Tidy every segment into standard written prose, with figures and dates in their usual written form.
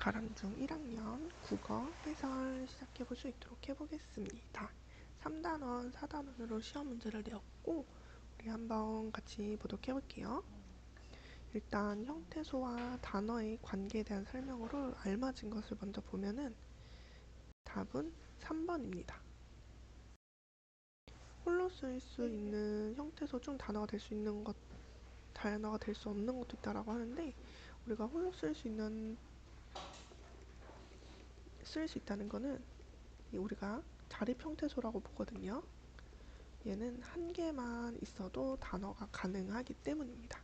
가랑중 1학년 국어 해설 시작해볼 수 있도록 해보겠습니다. 3단원, 4단원으로 시험 문제를 내었고 우리 한번 같이 보도록 해볼게요. 일단 형태소와 단어의 관계에 대한 설명으로 알맞은 것을 먼저 보면은 답은 3번입니다. 홀로 쓸 수 있는 형태소 중 단어가 될 수 있는 것, 단어가 될 수 없는 것도 있다라고 하는데 우리가 홀로 쓸 수 있다는 거는 우리가 자립 형태소라고 보거든요. 얘는 한 개만 있어도 단어가 가능하기 때문입니다.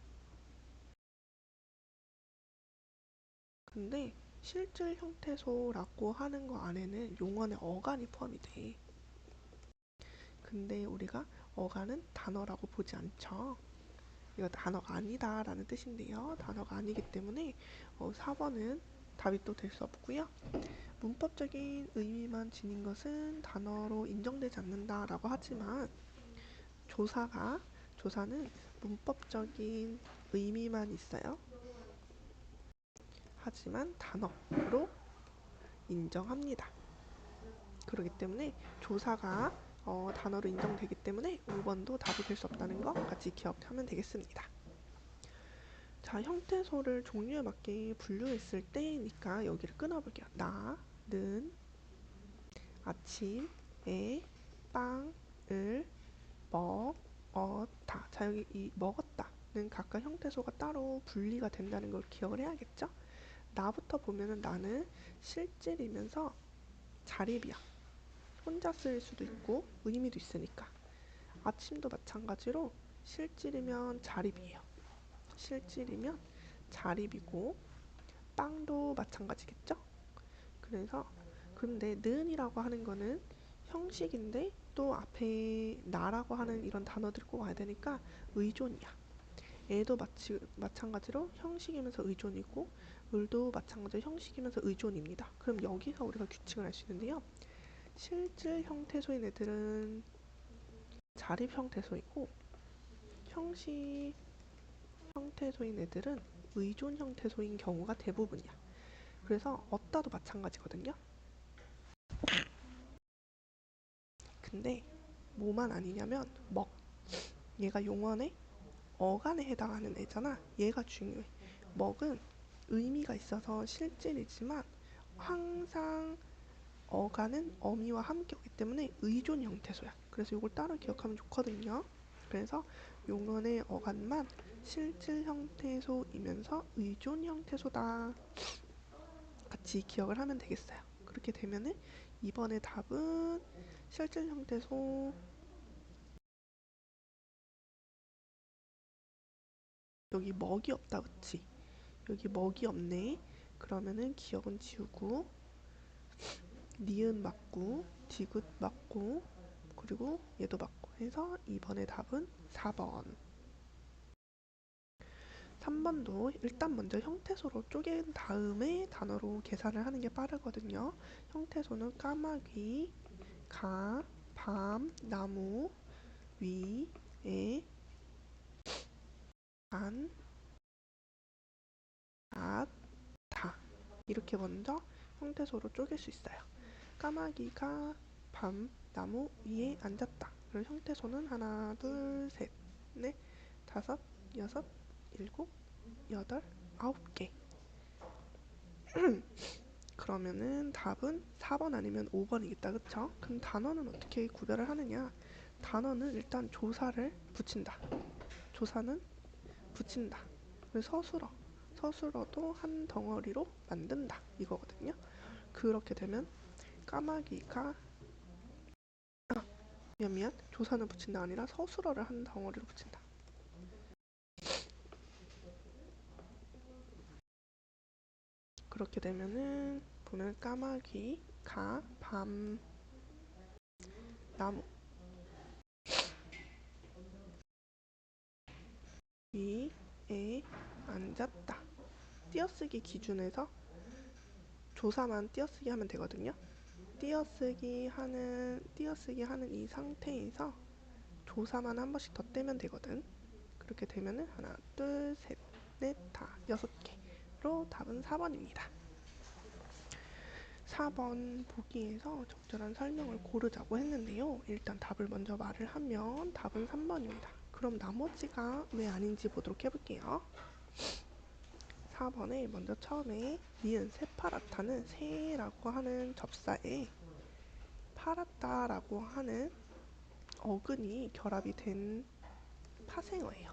근데 실질 형태소라고 하는 거 안에는 용언의 어간이 포함이 돼. 근데 우리가 어간은 단어라고 보지 않죠. 이거 단어가 아니다 라는 뜻인데요. 단어가 아니기 때문에 4번은 답이 또 될 수 없고요. 문법적인 의미만 지닌 것은 단어로 인정되지 않는다라고 하지만 조사는 문법적인 의미만 있어요. 하지만 단어로 인정합니다. 그렇기 때문에 조사가 단어로 인정되기 때문에 5번도 답이 될 수 없다는 거 같이 기억하면 되겠습니다. 자, 형태소를 종류에 맞게 분류했을 때니까 여기를 끊어볼게요. 나, 는, 아침, 에, 빵, 을, 먹, 다. 자, 여기 이 먹었다는 각각 형태소가 따로 분리가 된다는 걸 기억을 해야겠죠? 나부터 보면은 나는 실질이면서 자립이야. 혼자 쓸 수도 있고 의미도 있으니까. 아침도 마찬가지로 실질이면 자립이에요. 실질이면 자립이고 빵도 마찬가지겠죠? 그래서 근데 는이라고 하는 거는 형식인데 또 앞에 나라고 하는 이런 단어들이 꼭 와야 되니까 의존이야. 애도 마찬가지로 형식이면서 의존이고 을도 마찬가지로 형식이면서 의존입니다. 그럼 여기서 우리가 규칙을 알 수 있는데요. 실질 형태소인 애들은 자립 형태소이고 형식 형태소인 애들은 의존 형태소인 경우가 대부분이야. 그래서 어따도 마찬가지거든요. 근데 뭐만 아니냐면 얘가 용언의 어간에 해당하는 애잖아. 얘가 중요해. 먹은 의미가 있어서 실질이지만 항상 어간은 어미와 함께 오기 때문에 의존 형태소야. 그래서 이걸 따로 기억하면 좋거든요. 그래서 용언의 어간만 실질 형태소이면서 의존 형태소다. 같이 기억을 하면 되겠어요. 그렇게 되면은 이번에 답은 실질 형태소. 여기 먹이 없다, 그치? 여기 먹이 없네. 그러면은 기억은 지우고 니은 맞고 디귿 맞고 그리고 얘도 맞고 해서 이번에 답은 4번. 3번도 일단 먼저 형태소로 쪼갠 다음에 단어로 계산을 하는 게 빠르거든요. 형태소는 까마귀, 가, 밤, 나무, 위, 에, 안, 앗, 다. 이렇게 먼저 형태소로 쪼갤 수 있어요. 까마귀가 밤, 나무 위에 앉았다. 그리고 형태소는 하나, 둘, 셋, 넷, 다섯, 여섯, 일곱, 여덟, 9개. 그러면은 답은 4번 아니면 5번이겠다. 그쵸? 그럼 단어는 어떻게 구별을 하느냐? 단어는 일단 조사를 붙인다. 조사는 붙인다. 그리고 서술어도 한 덩어리로 만든다. 이거거든요. 그렇게 되면 까마귀가 미안 조사는 붙인다 아니라 서술어를 한 덩어리로 붙인다. 그렇게 되면은 보면 까마귀, 가, 밤, 나무 위에 앉았다. 띄어쓰기 기준에서 조사만 띄어쓰기 하면 되거든요. 띄어쓰기 하는 이 상태에서 조사만 한 번씩 더 떼면 되거든. 그렇게 되면은 하나, 둘, 셋, 넷, 다 6개로 답은 4번입니다. 4번 보기에서 적절한 설명을 고르자고 했는데요. 일단 답을 먼저 말을 하면 답은 3번입니다. 그럼 나머지가 왜 아닌지 보도록 해볼게요. 4번에 먼저 처음에 니은 세파라타는 새라고 하는 접사에 파라다라고 하는 어근이 결합이 된 파생어예요.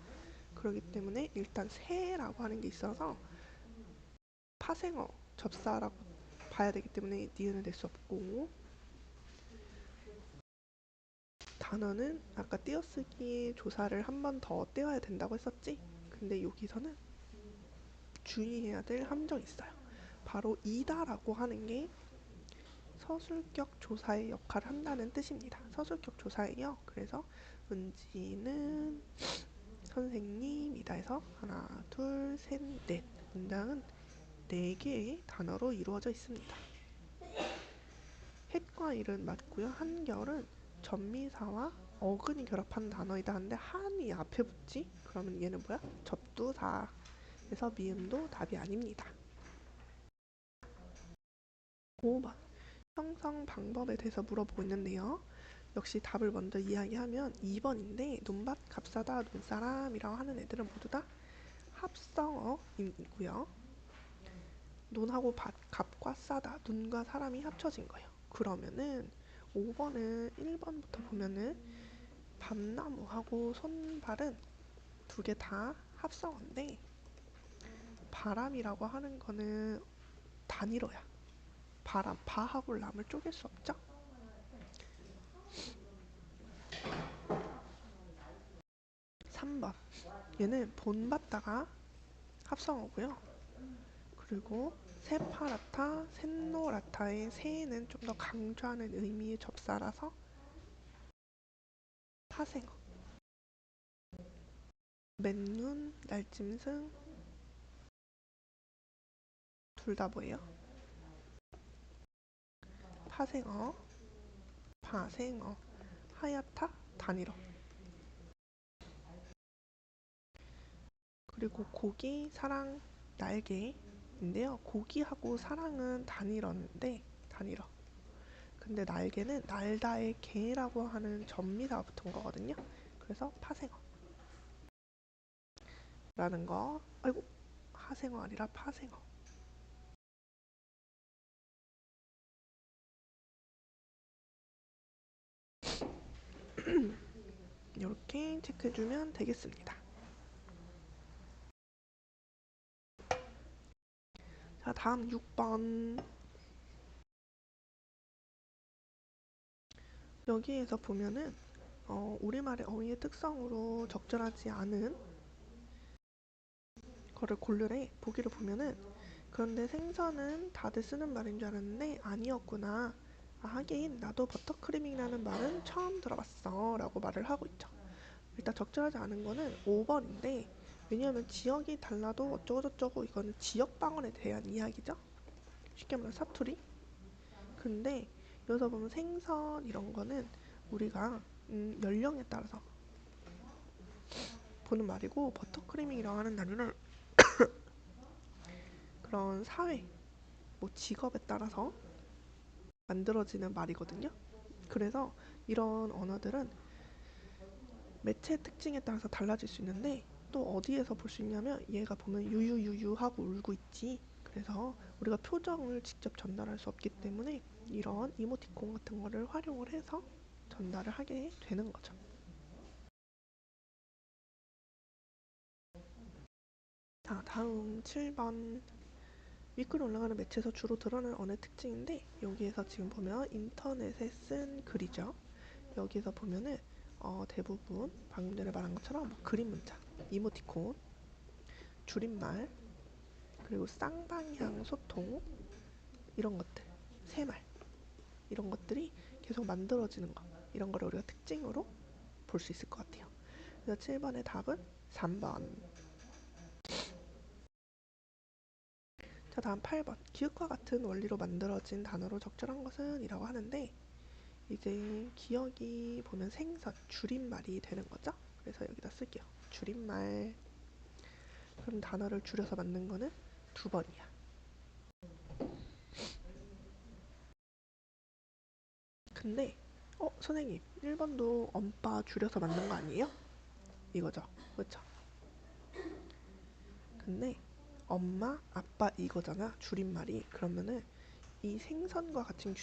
그렇기 때문에 일단 새라고 하는 게 있어서 파생어 접사라고 봐야 되기 때문에 니은을 낼 수 없고, 단어는 아까 띄어쓰기 조사를 한 번 더 떼어야 된다고 했었지? 근데 여기서는 주의해야 될 함정이 있어요. 바로 이다라고 하는 게 서술격 조사의 역할을 한다는 뜻입니다. 서술격 조사예요. 그래서 은지는 선생님이다 해서 하나, 둘, 셋, 넷. 문장은 4개의 단어로 이루어져 있습니다. 햇과 일은 맞고요. 한결은 접미사와 어근이 결합한 단어이다 하는데 한이 앞에 붙지? 그러면 얘는 뭐야? 접두사. 그래서 미음도 답이 아닙니다. 5번 형성 방법에 대해서 물어보고 있는데요. 역시 답을 먼저 이야기하면 2번인데 논밭 값싸다 논사람이라고 하는 애들은 모두 다 합성어이고요. 논하고 밭, 값과 싸다, 눈과 사람이 합쳐진 거예요. 그러면은 5번은 1번부터 보면은 밤나무하고 손발은 두 개 다 합성어인데 바람이라고 하는 거는 단일어야. 바람, 바하고 람을 쪼갤 수 없죠? 3번 얘는 본받다가 합성어고요. 그리고 세파라타, 셋노라타의 세는 좀 더 강조하는 의미의 접사라서 파생어. 맨눈, 날짐승 둘 다 뭐예요? 파생어, 파생어. 하얗다, 단일어. 그리고 고기, 사랑, 날개인데요. 고기하고 사랑은 단일어인데 단일어. 근데 날개는 날다의 개라고 하는 전미사가 붙은 거거든요. 그래서 파생어라는 거. 아이고, 하생어 아니라 파생어. 이렇게 체크해주면 되겠습니다. 자, 다음 6번. 여기에서 보면은 우리말의 어휘의 특성으로 적절하지 않은 거를 고르래. 보기를 보면은 그런데 생선은 다들 쓰는 말인 줄 알았는데 아니었구나. 아, 하긴 나도 버터크림이라는 말은 처음 들어봤어 라고 말을 하고 있죠. 일단 적절하지 않은 거는 5번인데 왜냐하면 지역이 달라도 어쩌고저쩌고 이거는 지역방언에 대한 이야기죠. 쉽게 말하면 사투리. 근데 여기서 보면 생선 이런 거는 우리가 연령에 따라서 보는 말이고 버터크림이라고 하는 단어는 그런 사회, 뭐 직업에 따라서 만들어지는 말이거든요. 그래서 이런 언어들은 매체 특징에 따라서 달라질 수 있는데 또 어디에서 볼 수 있냐면 얘가 보면 유유유유 하고 울고 있지. 그래서 우리가 표정을 직접 전달할 수 없기 때문에 이런 이모티콘 같은 거를 활용을 해서 전달을 하게 되는 거죠. 자, 다음 7번. 윗글에 올라가는 매체에서 주로 드러나는 언어의 특징인데 여기에서 지금 보면 인터넷에 쓴 글이죠. 여기서 보면은 대부분 방금 전에 말한 것처럼 뭐 그림 문자, 이모티콘, 줄임말, 그리고 쌍방향 소통 이런 것들, 새말 이런 것들이 계속 만들어지는 거 이런 거를 우리가 특징으로 볼 수 있을 것 같아요. 그래서 7번의 답은 3번. 자, 다음 8번. 기역과 같은 원리로 만들어진 단어로 적절한 것은 이라고 하는데 이제 기억이 보면 생선, 줄임말이 되는 거죠. 그래서 여기다 쓸게요. 줄임말. 그럼 단어를 줄여서 만든 거는 2번이야. 근데 선생님 1번도 엄빠 줄여서 만든 거 아니에요? 이거죠. 그쵸? 근데 엄마, 아빠 이거잖아. 줄임말이. 그러면은 이 생선과 같은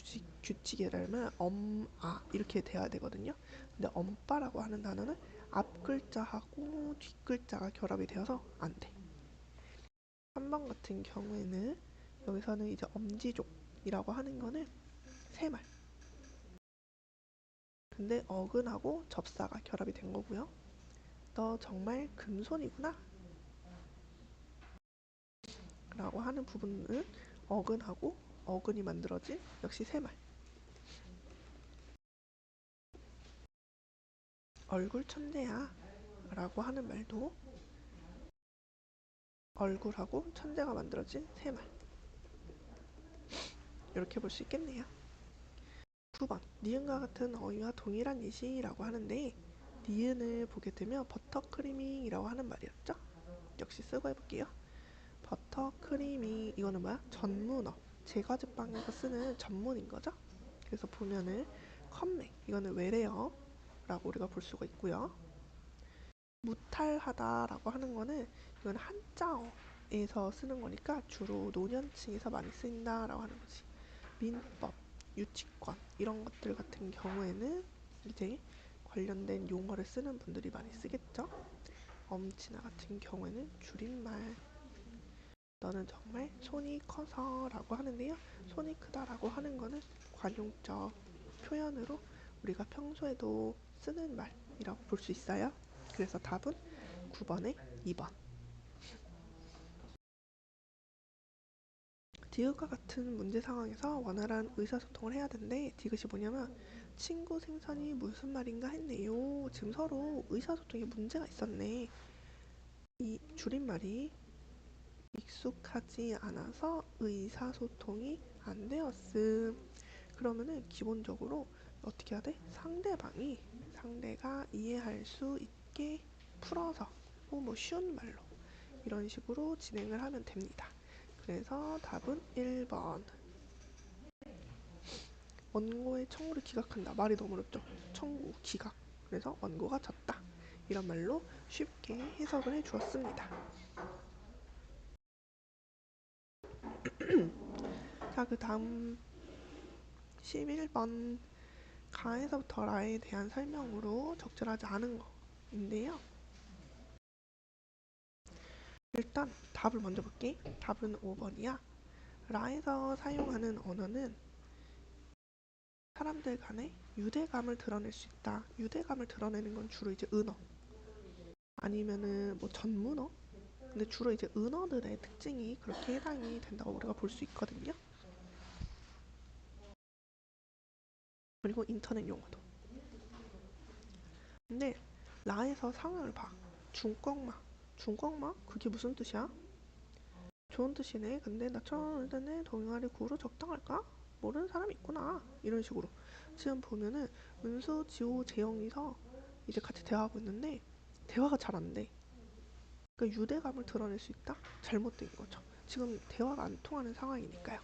규칙이라면 엄아 이렇게 돼야 되거든요. 근데 엄빠라고 하는 단어는 앞 글자하고 뒷 글자가 결합이 되어서 안 돼. 3번 같은 경우에는 여기서는 이제 엄지족이라고 하는 거는 세 말. 근데 어근하고 접사가 결합이 된 거고요. 너 정말 금손이구나 라고 하는 부분은 어근하고 어근이 만들어진 역시 세 말. 얼굴 천재야 라고 하는 말도 얼굴하고 천재가 만들어진 세 말. 이렇게 볼 수 있겠네요. 9번 니은과 같은 어휘와 동일한 예시라고 하는데 니은을 보게 되면 버터크리밍이라고 하는 말이었죠. 역시 쓰고 해볼게요. 버터크리밍 이거는 뭐야? 전문어. 제과제빵에서 쓰는 전문인 거죠. 그래서 보면은 컴맹 이거는 외래어라고 우리가 볼 수가 있고요. 무탈하다라고 하는 거는 이건 한자어에서 쓰는 거니까 주로 노년층에서 많이 쓰인다라고 하는 거지. 민법, 유치권 이런 것들 같은 경우에는 이제 관련된 용어를 쓰는 분들이 많이 쓰겠죠. 엄친아 같은 경우에는 줄임말. 너는 정말 손이 커서 라고 하는데요. 손이 크다라고 하는 거는 관용적 표현으로 우리가 평소에도 쓰는 말이라고 볼 수 있어요. 그래서 답은 9번에 2번. 디귿과 같은 문제 상황에서 원활한 의사소통을 해야 되는데 디귿이 뭐냐면 친구 생선이 무슨 말인가 했네요. 지금 서로 의사소통에 문제가 있었네. 이 줄임말이 익숙하지 않아서 의사소통이 안 되었음. 그러면은 기본적으로 어떻게 해야 돼? 상대가 이해할 수 있게 풀어서 뭐 쉬운 말로 이런 식으로 진행을 하면 됩니다. 그래서 답은 1번. 원고의 청구를 기각한다. 말이 너무 어렵죠? 청구, 기각. 그래서 원고가 졌다. 이런 말로 쉽게 해석을 해주었습니다. 자, 그 다음 11번 가에서부터 라에 대한 설명으로 적절하지 않은 거인데요. 일단 답을 먼저 볼게. 답은 5번이야. 라에서 사용하는 언어는 사람들 간의 유대감을 드러낼 수 있다. 유대감을 드러내는 건 주로 이제 은어 아니면은 뭐 전문어. 근데 주로 이제 은어들의 특징이 그렇게 해당이 된다고 우리가 볼 수 있거든요. 그리고 인터넷 용어도. 근데 라에서 상황을 봐. 중꺾마. 중꺾마? 그게 무슨 뜻이야? 좋은 뜻이네. 근데 나처럼 일단은 동영아리 구로 적당할까? 모르는 사람 있구나. 이런 식으로. 지금 보면은 은수, 지호, 재영이서 이제 같이 대화하고 있는데 대화가 잘 안 돼. 그러니까 유대감을 드러낼 수 있다? 잘못된 거죠. 지금 대화가 안 통하는 상황이니까요.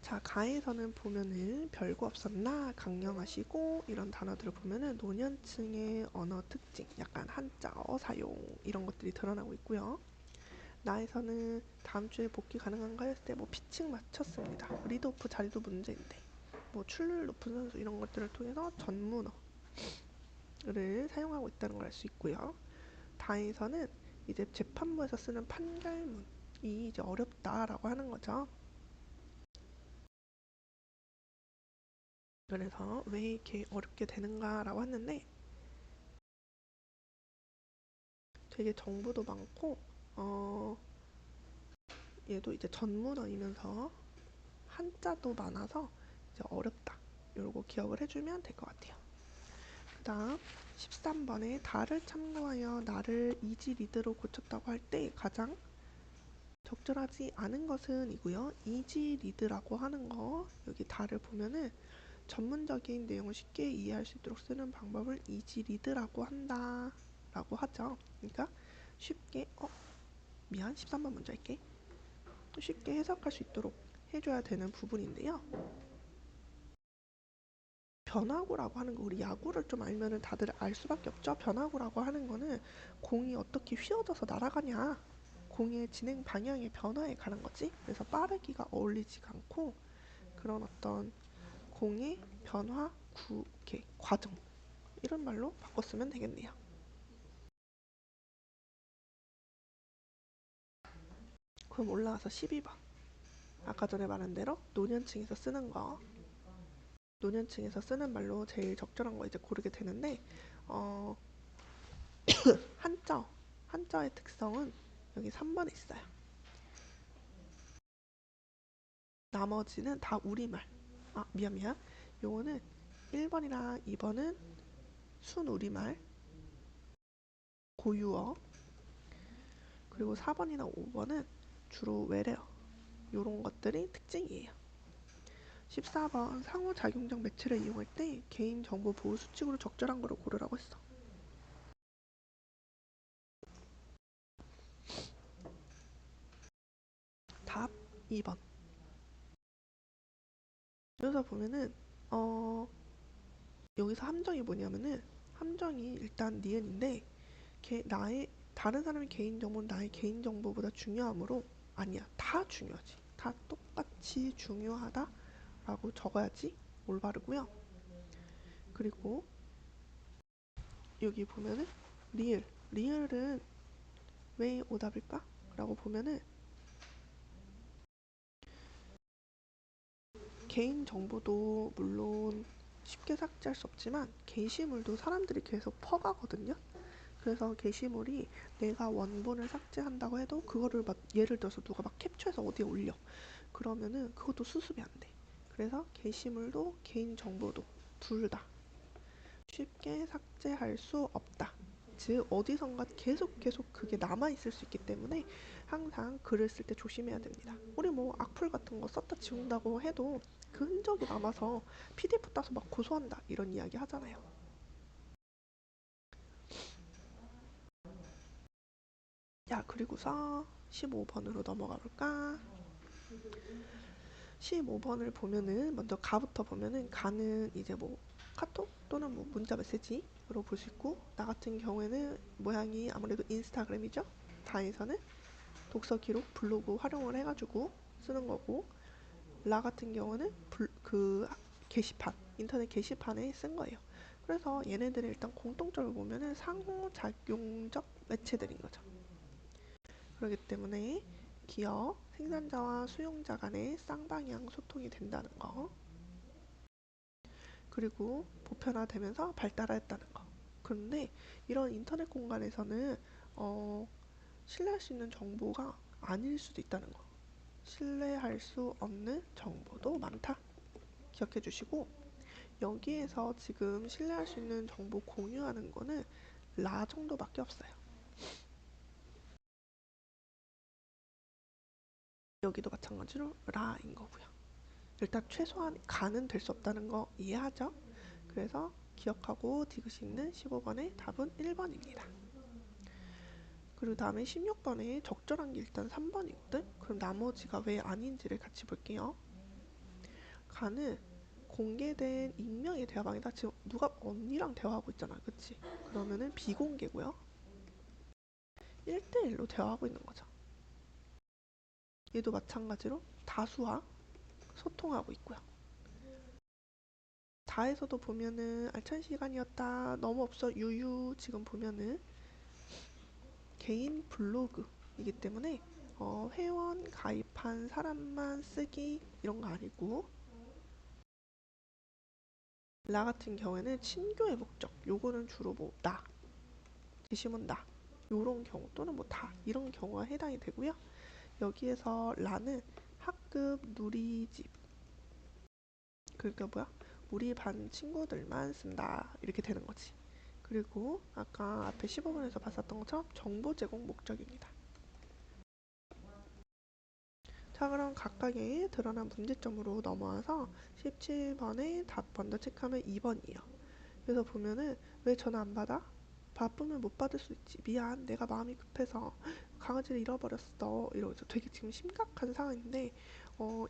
자, 가에서는 보면은 별거 없었나 강령하시고 이런 단어들을 보면은 노년층의 언어 특징, 약간 한자어 사용 이런 것들이 드러나고 있고요. 나에서는 다음 주에 복귀 가능한가 했을 때 뭐 피칭 맞췄습니다. 리드오프 자리도 문제인데 뭐 출루율 높은 선수 이런 것들을 통해서 전문어를 사용하고 있다는 걸 알 수 있고요. 다에서는 이제 재판부에서 쓰는 판결문이 이제 어렵다라고 하는 거죠. 그래서 왜 이렇게 어렵게 되는가라고 했는데 되게 정보도 많고 얘도 이제 전문어이면서 한자도 많아서 이제 어렵다. 요거 기억을 해주면 될 것 같아요. 그 다음 13번에 다를 참고하여 나를 이지 리드로 고쳤다고 할 때 가장 적절하지 않은 것은 이고요. 이지 리드라고 하는 거 여기 다를 보면은 전문적인 내용을 쉽게 이해할 수 있도록 쓰는 방법을 이지 리드라고 한다 라고 하죠. 그러니까 쉽게 미안 13번 먼저 할게. 쉽게 해석할 수 있도록 해줘야 되는 부분인데요. 변화구라고 하는 거, 우리 야구를 좀 알면은 다들 알 수밖에 없죠. 변화구라고 하는 거는 공이 어떻게 휘어져서 날아가냐, 공의 진행 방향의 변화에 관한 거지. 그래서 빠르기가 어울리지가 않고 그런 어떤 공의 변화 이렇게 과정, 이런 말로 바꿨으면 되겠네요. 그럼 올라와서 12번. 아까 전에 말한 대로 노년층에서 쓰는 거, 노년층에서 쓰는 말로 제일 적절한 거 이제 고르게 되는데, 어, 한자, 한자의 특성은 여기 3번에 있어요. 나머지는 다 우리말. 아, 미안. 요거는 1번이랑 2번은 순우리말, 고유어, 그리고 4번이나 5번은 주로 외래어. 요런 것들이 특징이에요. 14번 상호작용적 매체를 이용할 때 개인정보 보호 수칙으로 적절한 거를 고르라고 했어. 답 2번. 여기서 보면은 여기서 함정이 뭐냐면은, 함정이 일단 니은인데 나의 다른 사람의 개인정보는 나의 개인정보보다 중요하므로, 아니야, 다 중요하지, 다 똑같이 중요하다라고 적어야지 올바르고요. 그리고 여기 보면은 리을은 왜 오답일까? 라고 보면은 개인정보도 물론 쉽게 삭제할 수 없지만 게시물도 사람들이 계속 퍼가거든요. 그래서 게시물이 내가 원본을 삭제한다고 해도 그거를 막 예를 들어서 누가 막 캡처해서 어디에 올려, 그러면은 그것도 수습이 안 돼. 그래서 게시물도 개인정보도 둘 다 쉽게 삭제할 수 없다. 즉 어디선가 계속 그게 남아있을 수 있기 때문에 항상 글을 쓸 때 조심해야 됩니다. 우리 뭐 악플 같은 거 썼다 지운다고 해도 그 흔적이 남아서 PDF 따서 막 고소한다 이런 이야기 하잖아요. 야, 그리고서 15번으로 넘어가 볼까? 15번을 보면은 먼저 가부터 보면은, 가는 이제 뭐 카톡 또는 뭐 문자 메시지로 볼 수 있고, 나 같은 경우에는 모양이 아무래도 인스타그램이죠. 다에서는 독서 기록, 블로그 활용을 해가지고 쓰는 거고, 라 같은 경우는 그 게시판, 인터넷 게시판에 쓴 거예요. 그래서 얘네들이 일단 공통점을 보면은 상호작용적 매체들인 거죠. 그렇기 때문에 기업, 생산자와 수용자 간의 쌍방향 소통이 된다는 거, 그리고 보편화되면서 발달했다는 거. 그런데 이런 인터넷 공간에서는 어, 신뢰할 수 있는 정보가 아닐 수도 있다는 거. 신뢰할 수 없는 정보도 많다. 기억해 주시고, 여기에서 지금 신뢰할 수 있는 정보 공유하는 거는 라 정도밖에 없어요. 여기도 마찬가지로 라인 거고요. 일단 최소한 가는 될 수 없다는 거 이해하죠? 그래서 기억하고 디귿이 있는 15번의 답은 1번입니다. 그리고 다음에 16번에 적절한 게 일단 3번이거든? 그럼 나머지가 왜 아닌지를 같이 볼게요. 가는 공개된 익명의 대화방이다. 지금 누가 언니랑 대화하고 있잖아. 그치? 그러면은 비공개고요. 1대1로 대화하고 있는 거죠. 얘도 마찬가지로 다수와 소통하고 있고요. 다에서도 보면은 알찬 시간이었다, 너무 없어, 유유. 지금 보면은 개인 블로그이기 때문에 회원 가입한 사람만 쓰기 이런 거 아니고, 라 같은 경우에는 친교의 목적, 요거는 주로 뭐 나, 게시문 나, 요런 경우 또는 뭐 다 이런 경우가 해당이 되고요. 여기에서 라는 학급 누리집, 그러니까 뭐야, 우리 반 친구들만 쓴다 이렇게 되는 거지. 그리고 아까 앞에 15번에서 봤었던 것처럼 정보 제공 목적입니다. 자, 그럼 각각의 드러난 문제점으로 넘어와서 17번의 답 먼저 체크하면 2번이에요. 그래서 보면은 왜 전화 안 받아? 바쁘면 못 받을 수 있지. 미안, 내가 마음이 급해서 강아지를 잃어버렸어. 이러면서 되게 지금 심각한 상황인데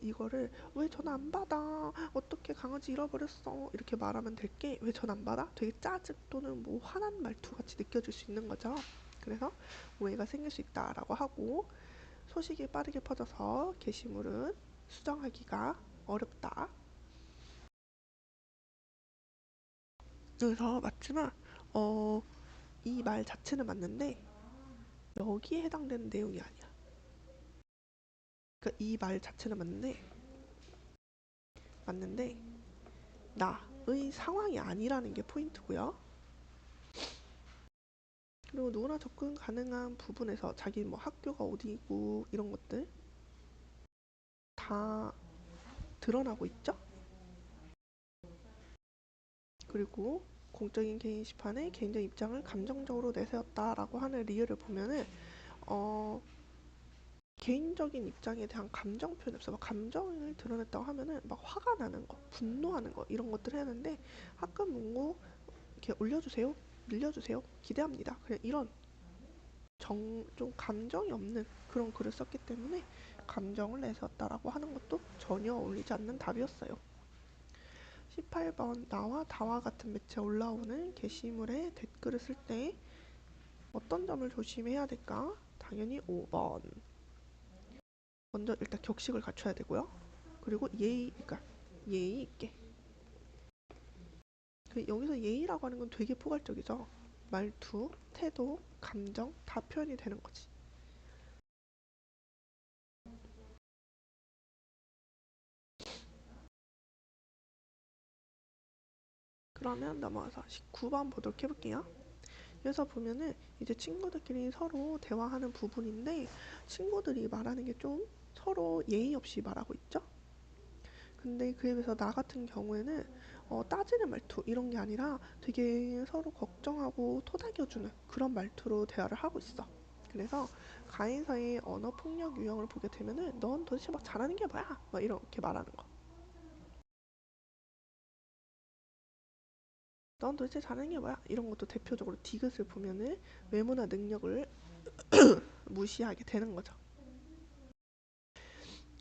이거를 왜 전화 안 받아? 어떻게 강아지 잃어버렸어? 이렇게 말하면 될 게 왜 전화 안 받아? 되게 짜증 또는 뭐 화난 말투 같이 느껴질 수 있는 거죠. 그래서 오해가 생길 수 있다라고 하고 소식이 빠르게 퍼져서 게시물은 수정하기가 어렵다. 그래서 맞지만 이 말 자체는 맞는데 여기에 해당되는 내용이 아니야. 그러니까 이 말 자체는 맞는데 나의 상황이 아니라는 게 포인트고요. 그리고 누구나 접근 가능한 부분에서 자기 뭐 학교가 어디고 이런 것들 다 드러나고 있죠. 그리고 공적인 개인 시판에 개인적 입장을 감정적으로 내세웠다라고 하는 리을을 보면은 어, 개인적인 입장에 대한 감정 표현이 없어. 막 감정을 드러냈다고 하면은 막 화가 나는 거, 분노하는 거 이런 것들을 했는데 학급 문고 이렇게 올려주세요, 밀려주세요, 기대합니다. 그냥 이런 좀 감정이 없는 그런 글을 썼기 때문에 감정을 내세웠다라고 하는 것도 전혀 어울리지 않는 답이었어요. 18번 나와 다와 같은 매체에 올라오는 게시물에 댓글을 쓸 때 어떤 점을 조심해야 될까? 당연히 5번. 먼저 일단 격식을 갖춰야 되고요. 그리고 그러니까 예의 있게. 여기서 예의라고 하는 건 되게 포괄적이죠. 말투, 태도, 감정 다 표현이 되는 거지. 그러면 넘어가서 19번 보도록 해볼게요. 여기서 보면은 이제 친구들끼리 서로 대화하는 부분인데 친구들이 말하는 게 좀 서로 예의 없이 말하고 있죠. 근데 그에 비해서 나 같은 경우에는 따지는 말투 이런 게 아니라 되게 서로 걱정하고 토닥여주는 그런 말투로 대화를 하고 있어. 그래서 가해사의 언어 폭력 유형을 보게 되면은 넌 도대체 막 잘하는 게 뭐야? 막 이렇게 말하는 거. 넌 도대체 잘하는 게 뭐야? 이런 것도 대표적으로 디귿을 보면은 외모나 능력을 무시하게 되는 거죠.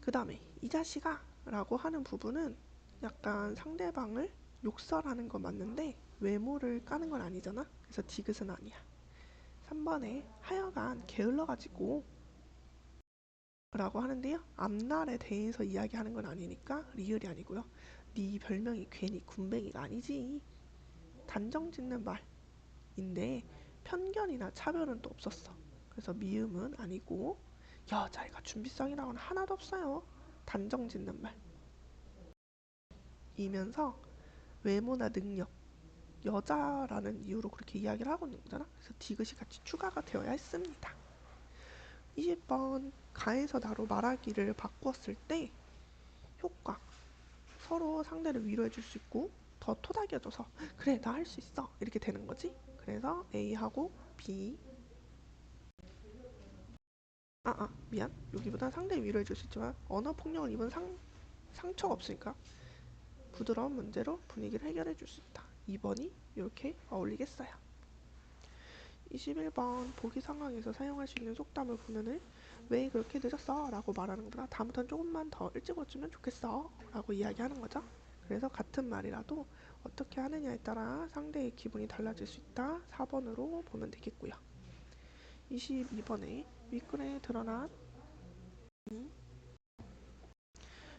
그 다음에 이 자식아 라고 하는 부분은 약간 상대방을 욕설하는 건 맞는데 외모를 까는 건 아니잖아. 그래서 디귿은 아니야. 3번에 하여간 게을러가지고 라고 하는데요. 앞날에 대해서 이야기하는 건 아니니까 리을이 아니고요. 네 별명이 괜히 군뱅이가 아니지. 단정 짓는 말인데 편견이나 차별은 또 없었어. 그래서 미음은 아니고 여자애가 준비성이라고는 하나도 없어요. 단정 짓는 말이면서 외모나 능력 여자라는 이유로 그렇게 이야기를 하고 있는 거잖아. 그래서 디귿이 같이 추가가 되어야 했습니다. 20번 가에서 나로 말하기를 바꾸었을 때 효과 서로 상대를 위로해 줄 수 있고 더 토닥여줘서 그래 나 할 수 있어 이렇게 되는 거지. 그래서 A하고 B 미안 여기보다 상대 위로해 줄 수 있지만 언어 폭력을 입은 상처가 없으니까 부드러운 문제로 분위기를 해결해 줄 수 있다. 2번이 이렇게 어울리겠어요. 21번 보기 상황에서 사용할 수 있는 속담을 보면은 왜 그렇게 늦었어? 라고 말하는 것보다 다음부터는 조금만 더 일찍 왔으면 좋겠어 라고 이야기하는 거죠. 그래서 같은 말이라도 어떻게 하느냐에 따라 상대의 기분이 달라질 수 있다. 4번으로 보면 되겠고요. 22번에 윗글에 드러난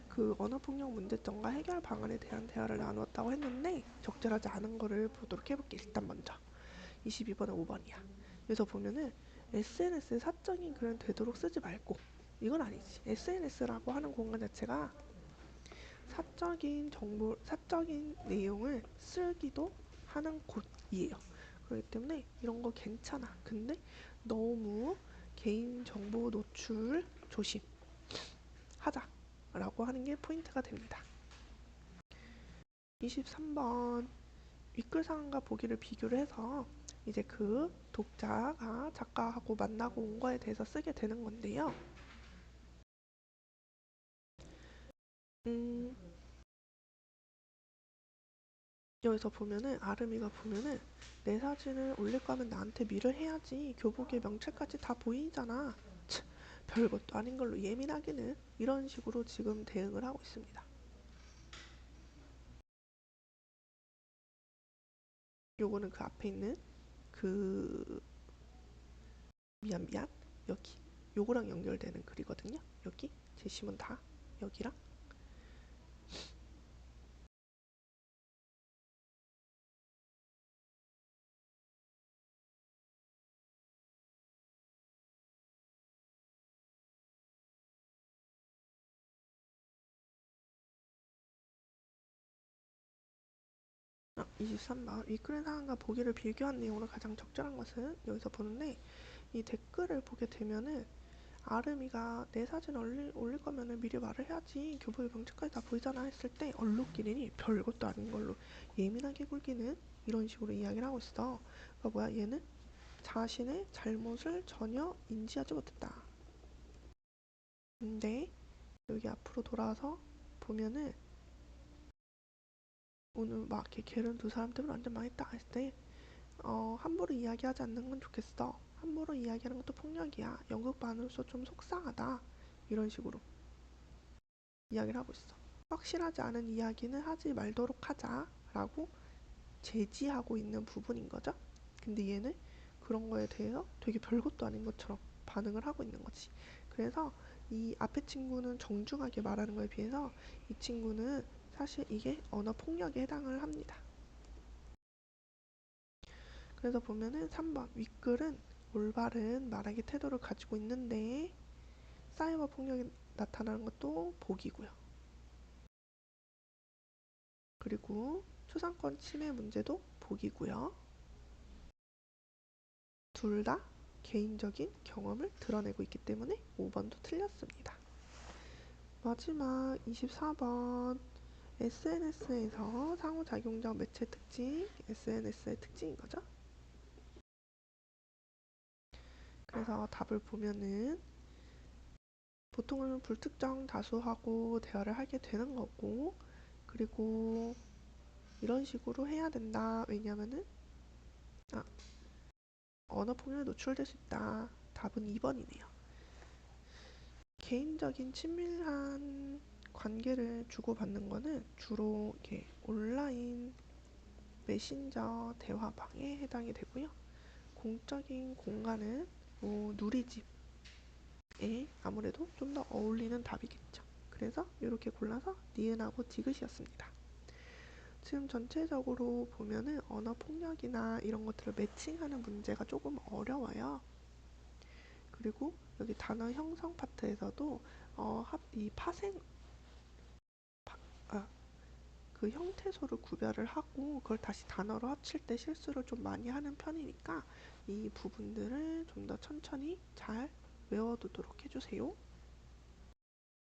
그 언어폭력 문제점과 해결 방안에 대한 대화를 나누었다고 했는데 적절하지 않은 거를 보도록 해볼게. 일단 먼저 22번에 5번이야. 여기서 보면은 SNS에 사적인 글은 되도록 쓰지 말고 이건 아니지. SNS라고 하는 공간 자체가 사적인 정보, 사적인 내용을 쓰기도 하는 곳이에요. 그렇기 때문에 이런 거 괜찮아. 근데 너무 개인 정보 노출 조심하자라고 하는 게 포인트가 됩니다. 23번 윗글 상황과 보기를 비교를 해서 이제 그 독자가 작가하고 만나고 온 거에 대해서 쓰게 되는 건데요. 음, 여기서 보면은 아름이가 보면은 내 사진을 올릴 거면 나한테 미를 해야지 교복의 명찰까지 다 보이잖아. 별것도 아닌 걸로 예민하기는 이런 식으로 지금 대응을 하고 있습니다. 요거는 그 앞에 있는 그 미안 여기 요거랑 연결되는 글이거든요. 여기 제시문 다 여기랑 아, 23번 위클의 상황과 보기를 비교한 내용으로 가장 적절한 것은 여기서 보는데 이 댓글을 보게 되면은 아름이가 내 사진 올릴 거면은 미리 말을 해야지 교복의 병책까지 다 보이잖아 했을 때 얼룩기린이 별것도 아닌 걸로 예민하게 굴기는 이런 식으로 이야기를 하고 있어. 그러니까 뭐야 얘는 자신의 잘못을 전혀 인지하지 못했다. 근데 여기 앞으로 돌아와서 보면은 오늘 막 이렇게 걔는 두 사람 때문에 완전 망했다 했을 때 함부로 이야기하지 않는 건 좋겠어. 함부로 이야기하는 것도 폭력이야. 연극반으로서 좀 속상하다. 이런 식으로 이야기를 하고 있어. 확실하지 않은 이야기는 하지 말도록 하자라고 제지하고 있는 부분인 거죠. 근데 얘는 그런 거에 대해서 되게 별것도 아닌 것처럼 반응을 하고 있는 거지. 그래서 이 앞에 친구는 정중하게 말하는 거에 비해서 이 친구는 사실 이게 언어 폭력에 해당을 합니다. 그래서 보면은 3번 윗글은 올바른 말하기 태도를 가지고 있는데 사이버 폭력이 나타나는 것도 복이고요. 그리고 초상권 침해 문제도 복이고요. 둘 다 개인적인 경험을 드러내고 있기 때문에 5번도 틀렸습니다. 마지막 24번 SNS에서 상호작용적 매체 특징, SNS의 특징인 거죠. 그래서 답을 보면은 보통은 불특정 다수하고 대화를 하게 되는 거고 그리고 이런 식으로 해야 된다. 왜냐면은 언어 폭력에 노출될 수 있다. 답은 2번이네요. 개인적인 친밀한 관계를 주고받는 거는 주로 이렇게 온라인 메신저 대화방에 해당이 되고요. 공적인 공간은 뭐 누리집에 아무래도 좀 더 어울리는 답이겠죠. 그래서 이렇게 골라서 니은하고 디귿이었습니다. 지금 전체적으로 보면은 언어 폭력이나 이런 것들을 매칭하는 문제가 조금 어려워요. 그리고 여기 단어 형성 파트에서도 이 파생 아, 그 형태소를 구별을 하고 그걸 다시 단어로 합칠 때 실수를 좀 많이 하는 편이니까 이 부분들을 좀 더 천천히 잘 외워두도록 해주세요.